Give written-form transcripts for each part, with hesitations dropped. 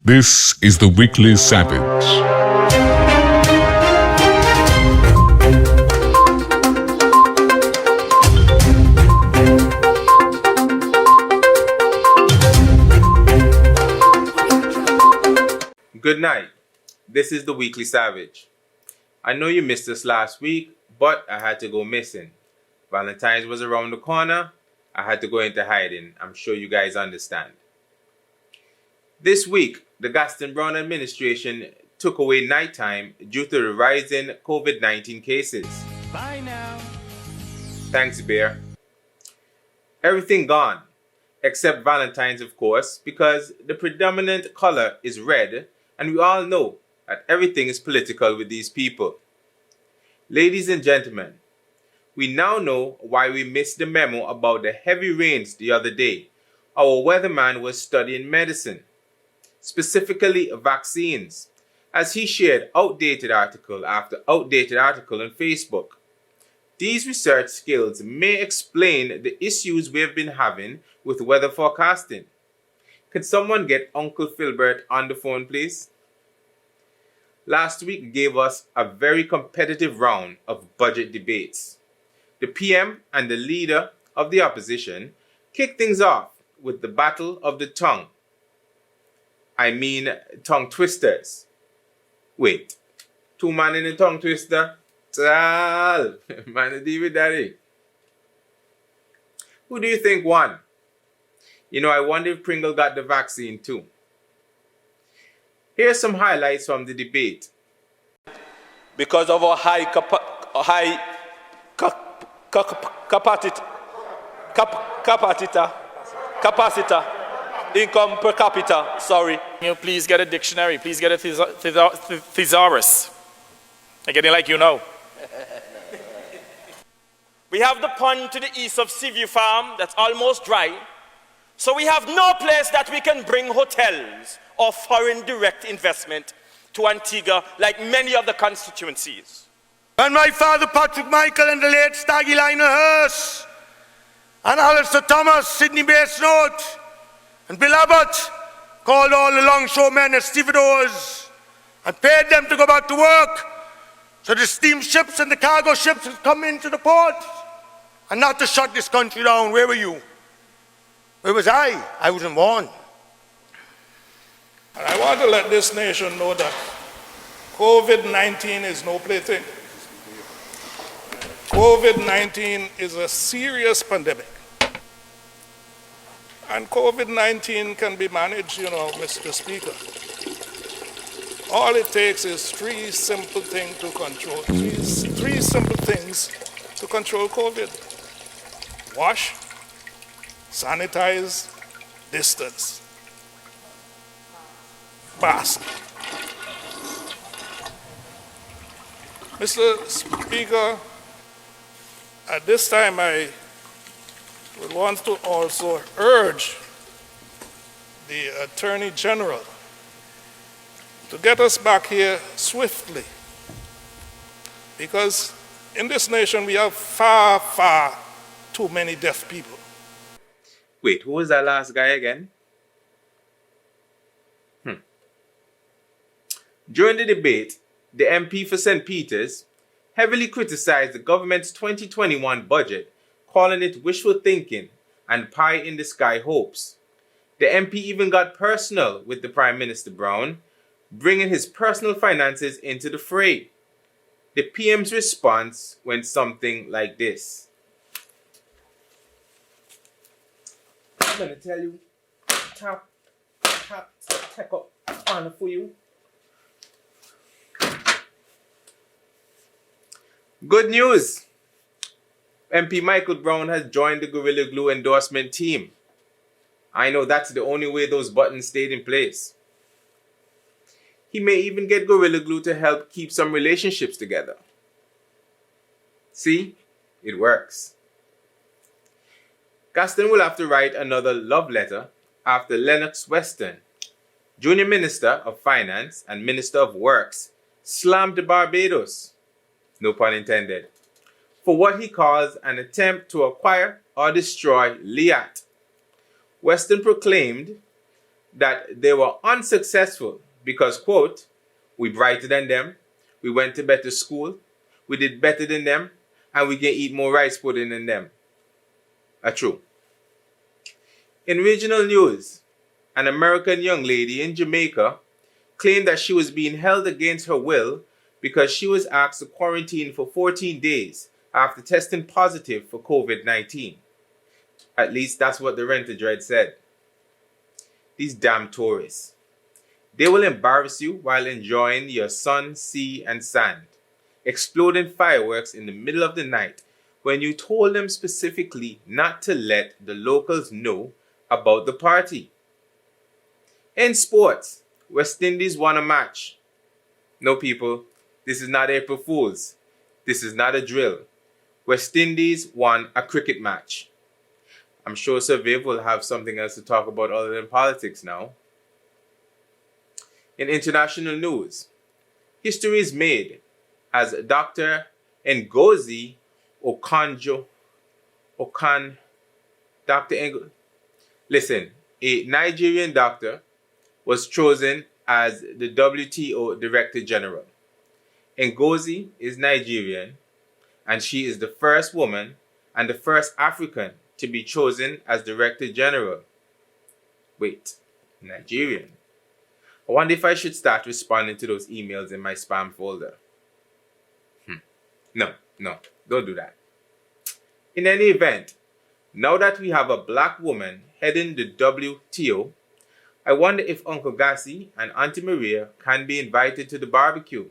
This is the Weekly Savage. Good night. This is the Weekly Savage. I know you missed us last week, but I had to go missing. Valentine's was around the corner. I had to go into hiding. I'm sure you guys understand. This week, the Gaston Brown administration took away nighttime due to the rising COVID-19 cases. Bye now. Thanks, Bear. Everything gone, except Valentine's, of course, because the predominant color is red, and we all know that everything is political with these people. Ladies and gentlemen, we now know why we missed the memo about the heavy rains the other day. Our weatherman was studying medicine, specifically vaccines, as he shared outdated article after outdated article on Facebook. These research skills may explain the issues we have been having with weather forecasting. Could someone get Uncle Philbert on the phone, please? Last week gave us a very competitive round of budget debates. The PM and the leader of the opposition kicked things off with the battle of the tongue. I mean, tongue twisters. Wait, two man in a tongue twister? Tal, man, deal with daddy. Who do you think won? You know, I wonder if Pringle got the vaccine too. Here's some highlights from the debate. Because of our high capacitor, income per capita, sorry. Can you please get a dictionary? Please get a thesaurus. I'm getting like you know. We have the pond to the east of Seaview Farm that's almost dry. So we have no place that we can bring hotels or foreign direct investment to Antigua like many other constituencies. When my father Patrick Michael and the late Staggy Lionel Hurst and Alistair Thomas, Sydney Bass Note and Bill Abbott called all the longshoremen as stevedores and paid them to go back to work so the steamships and the cargo ships would come into the port and not to shut this country down. Where were you? Where was I? I wasn't born. And I want to let this nation know that COVID-19 is no plaything. COVID-19 is a serious pandemic. And COVID-19 can be managed, you know, Mr. Speaker. All it takes is three simple things to control COVID. Wash, sanitize, distance. Fast. Mr. Speaker, at this time I would want to also urge the Attorney General to get us back here swiftly, because in this nation we have far, far too many deaf people. Wait, who was that last guy again? During the debate, the MP for St. Peter's heavily criticized the government's 2021 budget, calling it wishful thinking and pie-in-the-sky hopes. The MP even got personal with the Prime Minister Brown, bringing his personal finances into the fray. The PM's response went something like this. I'm going to tell you, tap, take up on for you. Good news! MP Michael Brown has joined the Gorilla Glue endorsement team. I know that's the only way those buttons stayed in place. He may even get Gorilla Glue to help keep some relationships together. See? It works. Gaston will have to write another love letter after Lennox Weston, Junior Minister of Finance and Minister of Works, slammed Barbados, no pun intended, for what he calls an attempt to acquire or destroy Liat. Weston proclaimed that they were unsuccessful because, quote, we brighter than them, we went to better school, we did better than them, and we can eat more rice pudding than them. True. In regional news, an American young lady in Jamaica claimed that she was being held against her will because she was asked to quarantine for 14 days after testing positive for COVID-19. At least that's what the Renter Dread said. These damn tourists. They will embarrass you while enjoying your sun, sea, and sand, exploding fireworks in the middle of the night when you told them specifically not to let the locals know about the party. In sports, West Indies won a match. No, people, this is not April Fool's. This is not a drill. West Indies won a cricket match. I'm sure Sir Viv will have something else to talk about other than politics now. In international news, history is made as Dr. Ngozi Listen, a Nigerian doctor was chosen as the WTO Director General. Ngozi is Nigerian, and she is the first woman and the first African to be chosen as Director General. Wait, Nigerian? I wonder if I should start responding to those emails in my spam folder. No, don't do that. In any event, now that we have a black woman heading the WTO, I wonder if Uncle Gassi and Auntie Maria can be invited to the barbecue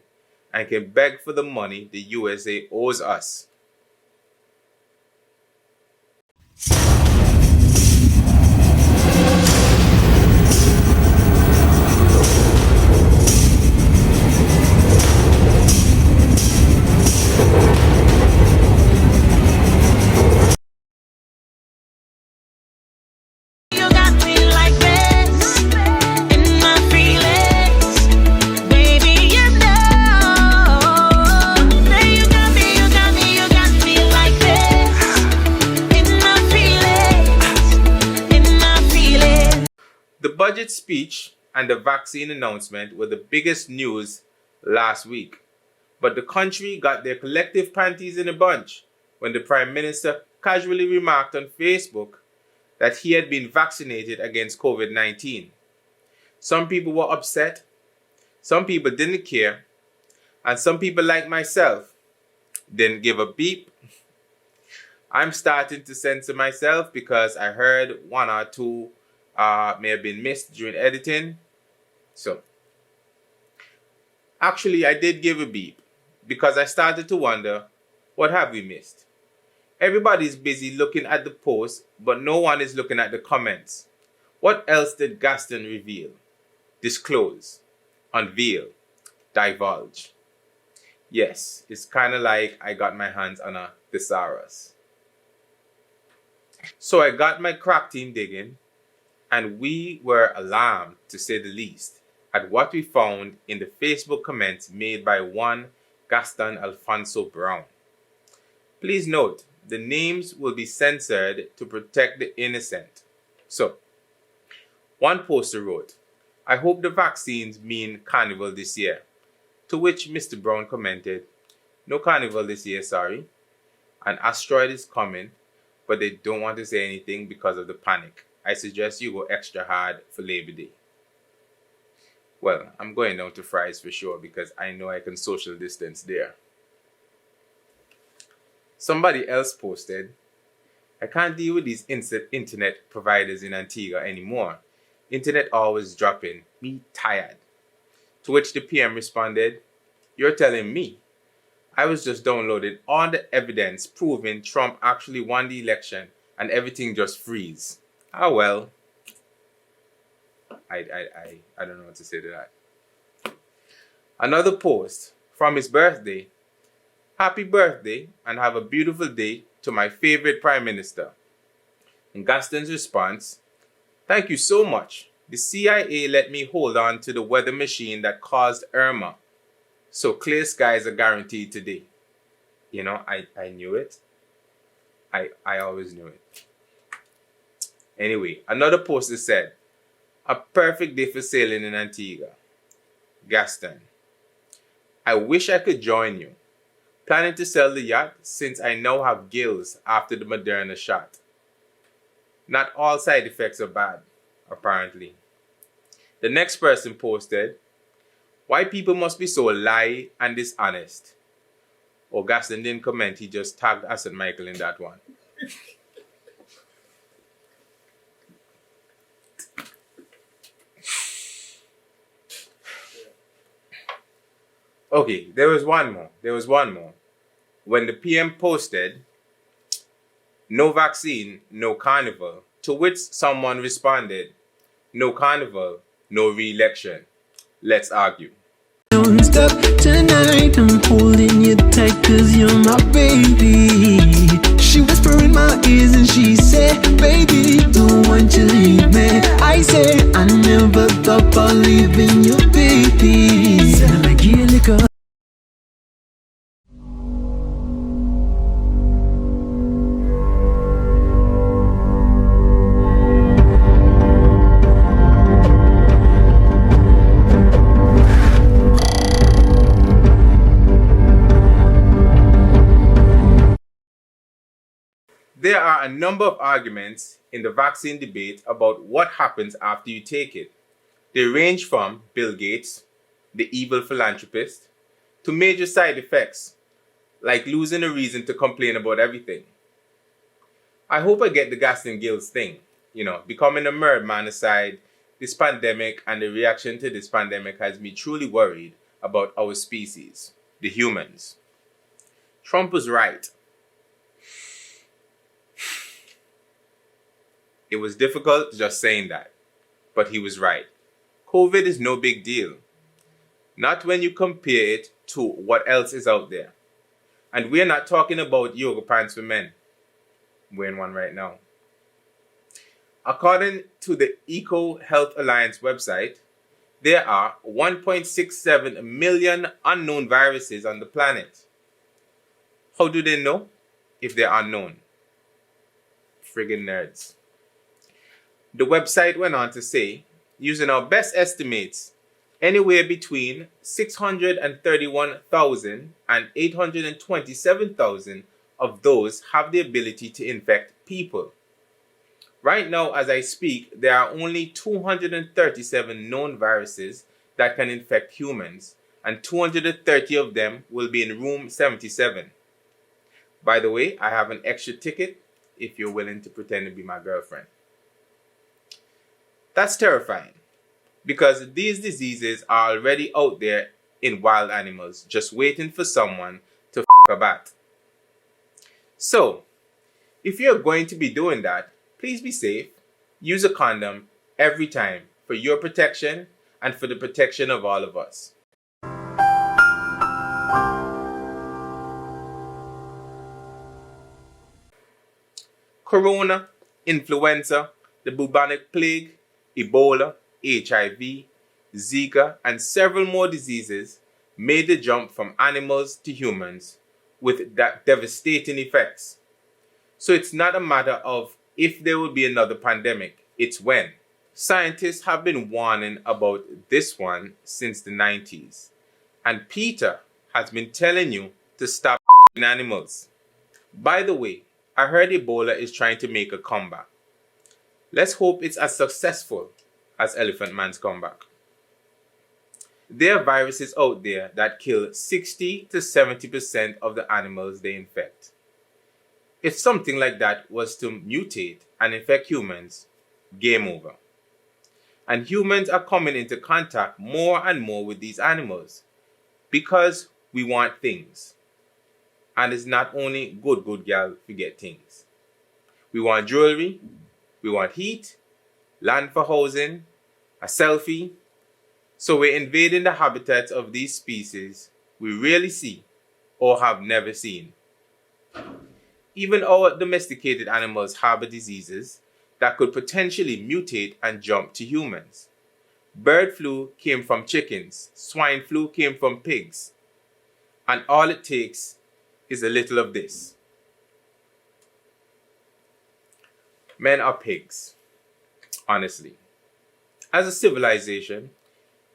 and can beg for the money the USA owes us. The budget speech and the vaccine announcement were the biggest news last week. But the country got their collective panties in a bunch when the Prime Minister casually remarked on Facebook that he had been vaccinated against COVID-19. Some people were upset, some people didn't care, and some people like myself didn't give a beep. I'm starting to censor myself because I heard one or two may have been missed during editing. So, actually, I did give a beep because I started to wonder, what have we missed? Everybody's busy looking at the post, but no one is looking at the comments. What else did Gaston reveal, disclose, unveil, divulge? Yes, it's kind of like I got my hands on a thesaurus. So I got my crack team digging, and we were alarmed, to say the least, at what we found in the Facebook comments made by one Gaston Alfonso Brown. Please note, the names will be censored to protect the innocent. So, one poster wrote, "I hope the vaccines mean carnival this year." To which Mr. Brown commented, "No carnival this year, sorry. An asteroid is coming, but they don't want to say anything because of the panic. I suggest you go extra hard for Labor Day." Well, I'm going down to Fry's for sure because I know I can social distance there. Somebody else posted, "I can't deal with these internet providers in Antigua anymore. Internet always dropping. Me tired." To which the PM responded, "You're telling me. I was just downloading all the evidence proving Trump actually won the election and everything just freeze." Ah, well, I don't know what to say to that. Another post from his birthday. "Happy birthday and have a beautiful day to my favorite Prime Minister." And Gaston's response, "Thank you so much. The CIA let me hold on to the weather machine that caused Irma. So clear skies are guaranteed today." You know, I knew it. I always knew it. Anyway, another poster said, A perfect day for sailing in Antigua. Gaston. I wish I could join you. Planning to sell the yacht since I now have gills after the Moderna shot. Not all side effects are bad, apparently. The next person posted, why people must be so lie and dishonest. Gaston didn't comment, he just tagged us and Michael in that one. Okay, there was one more. When the PM posted, no vaccine, no carnival, to which someone responded, no carnival, no re-election. Let's argue. Don't stop tonight, I'm holding you tight cause you're my baby. She whispered in my ears and she said, baby, don't want you to leave me. I said, I never thought about leaving you, baby. Said I get liquor. There are a number of arguments in the vaccine debate about what happens after you take it. They range from Bill Gates, the evil philanthropist, to major side effects, like losing a reason to complain about everything. I hope I get the Gaston Gills thing, becoming a merman aside, this pandemic and the reaction to this pandemic has me truly worried about our species, the humans. Trump was right. It was difficult just saying that, but he was right. COVID is no big deal. Not when you compare it to what else is out there. And we're not talking about yoga pants for men. I'm wearing one right now. According to the Eco Health Alliance website, there are 1.67 million unknown viruses on the planet. How do they know if they're unknown? Friggin' nerds. The website went on to say, using our best estimates, anywhere between 631,000 and 827,000 of those have the ability to infect people. Right now, as I speak, there are only 237 known viruses that can infect humans, and 230 of them will be in room 77. By the way, I have an extra ticket if you're willing to pretend to be my girlfriend. That's terrifying, because these diseases are already out there in wild animals, just waiting for someone to f a bat. So, if you're going to be doing that, please be safe. Use a condom every time for your protection and for the protection of all of us. Corona, influenza, the bubonic plague, Ebola, HIV, Zika, and several more diseases made the jump from animals to humans with that devastating effects. So it's not a matter of if there will be another pandemic, it's when. Scientists have been warning about this one since the 90s. And Peter has been telling you to stop animals. By the way, I heard Ebola is trying to make a comeback. Let's hope it's as successful as Elephant Man's comeback. There are viruses out there that kill 60 to 70% of the animals they infect. If something like that was to mutate and infect humans, game over. And humans are coming into contact more and more with these animals because we want things. And it's not only good girl we get things. We want jewelry, we want heat, land for housing, a selfie. So we're invading the habitats of these species we rarely see or have never seen. Even our domesticated animals harbor diseases that could potentially mutate and jump to humans. Bird flu came from chickens, swine flu came from pigs, and all it takes is a little of this. Men are pigs, honestly. As a civilization,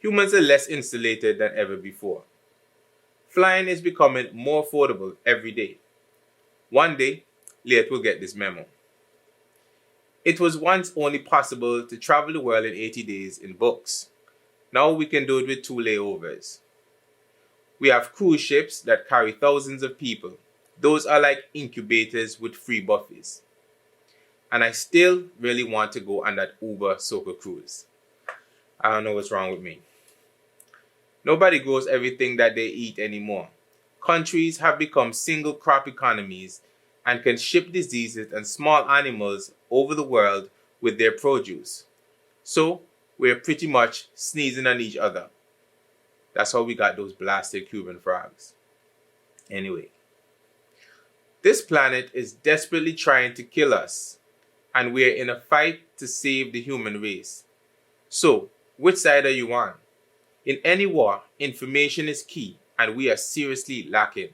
humans are less insulated than ever before. Flying is becoming more affordable every day. One day, Leah will get this memo. It was once only possible to travel the world in 80 days in books. Now we can do it with 2 layovers. We have cruise ships that carry thousands of people. Those are like incubators with free buffets. And I still really want to go on that Uber Soca cruise. I don't know what's wrong with me. Nobody grows everything that they eat anymore. Countries have become single crop economies and can ship diseases and small animals over the world with their produce. So we're pretty much sneezing on each other. That's how we got those blasted Cuban frogs. Anyway, this planet is desperately trying to kill us, and we're in a fight to save the human race. So, which side are you on? In any war, information is key, and we are seriously lacking.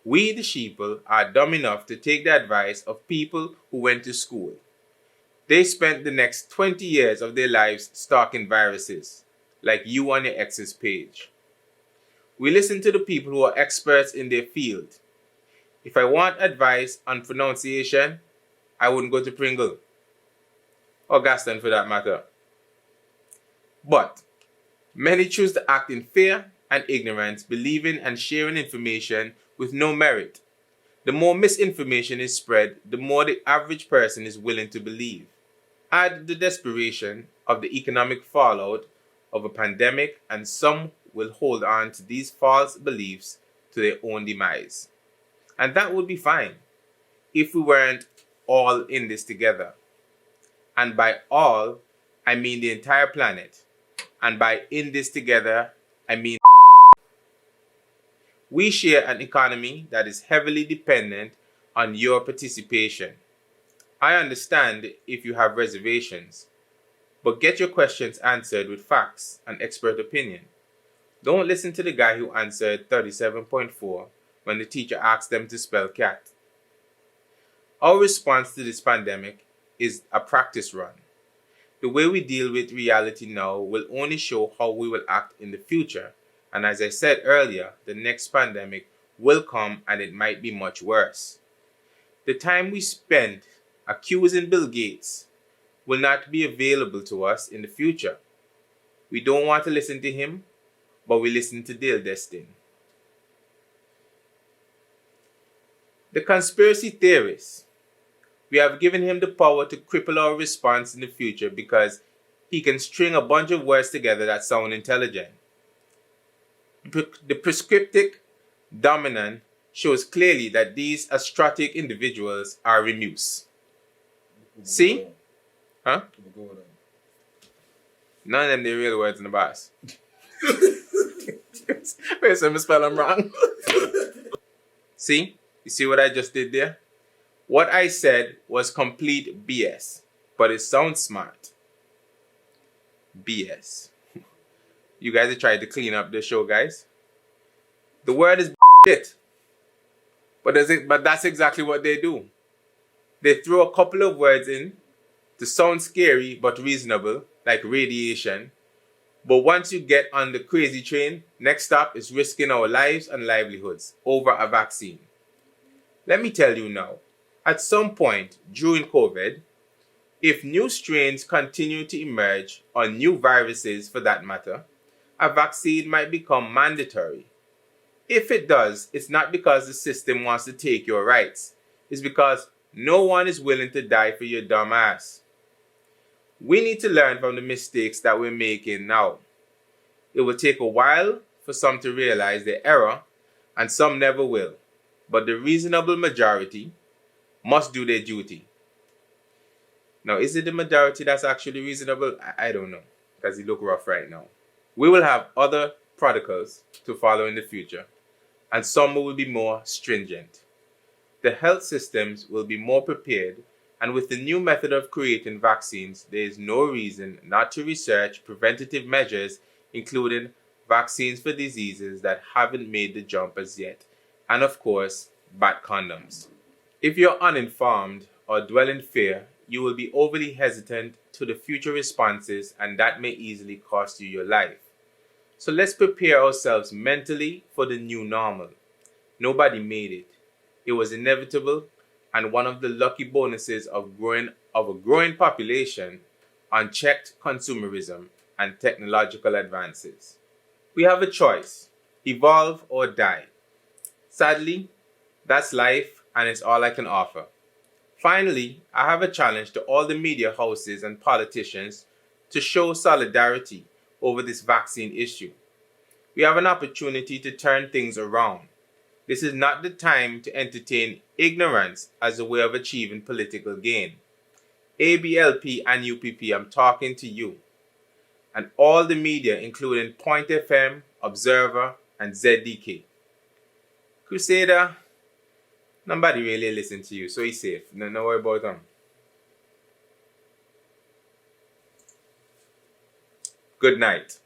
We, the sheeple, are dumb enough to take the advice of people who went to school. They spent the next 20 years of their lives stalking viruses, like you on your ex's page. We listen to the people who are experts in their field. If I want advice on pronunciation, I wouldn't go to Pringle, or Gaston for that matter. But many choose to act in fear and ignorance, believing and sharing information with no merit. The more misinformation is spread, the more the average person is willing to believe. Add the desperation of the economic fallout of a pandemic, and some will hold on to these false beliefs to their own demise. And that would be fine if we weren't all in this together. And by all, I mean the entire planet. And by in this together, I mean we share an economy that is heavily dependent on your participation. I understand if you have reservations, but get your questions answered with facts and expert opinion. Don't listen to the guy who answered 37.4 when the teacher asked them to spell cat. Our response to this pandemic is a practice run. The way we deal with reality now will only show how we will act in the future. And as I said earlier, the next pandemic will come and it might be much worse. The time we spend accusing Bill Gates will not be available to us in the future. We don't want to listen to him, but we listen to Dale Destin. The conspiracy theorists. We have given him the power to cripple our response in the future because he can string a bunch of words together that sound intelligent. The prescriptive dominant shows clearly that these astratic individuals are remuse. See? Huh? None of them the real words in the boss. Wait, so I spell them wrong. See? You see what I just did there? What I said was complete BS, but it sounds smart. BS. You guys have tried to clean up the show, guys. The word is shit. But that's exactly what they do. They throw a couple of words in to sound scary but reasonable, like radiation. But once you get on the crazy train, next stop is risking our lives and livelihoods over a vaccine. Let me tell you now, at some point during COVID, if new strains continue to emerge, or new viruses for that matter, a vaccine might become mandatory. If it does, it's not because the system wants to take your rights. It's because no one is willing to die for your dumb ass. We need to learn from the mistakes that we're making now. It will take a while for some to realize their error, and some never will. But the reasonable majority must do their duty. Now, is it the majority that's actually reasonable? I don't know, because it looks rough right now. We will have other protocols to follow in the future, and some will be more stringent. The health systems will be more prepared, and with the new method of creating vaccines, there is no reason not to research preventative measures, including vaccines for diseases that haven't made the jump as yet, and of course, bat condoms. If you're uninformed or dwell in fear, you will be overly hesitant to the future responses, and that may easily cost you your life. So let's prepare ourselves mentally for the new normal. Nobody made it. It was inevitable, and one of the lucky bonuses of a growing population, unchecked consumerism, and technological advances. We have a choice: evolve or die. Sadly, that's life, and it's all I can offer. Finally, I have a challenge to all the media houses and politicians to show solidarity over this vaccine issue. We have an opportunity to turn things around. This is not the time to entertain ignorance as a way of achieving political gain. ABLP and UPP, I'm talking to you. And all the media, including Point FM, Observer, and ZDK. Crusader, nobody really listen to you, so he's safe. No worry about him. Good night.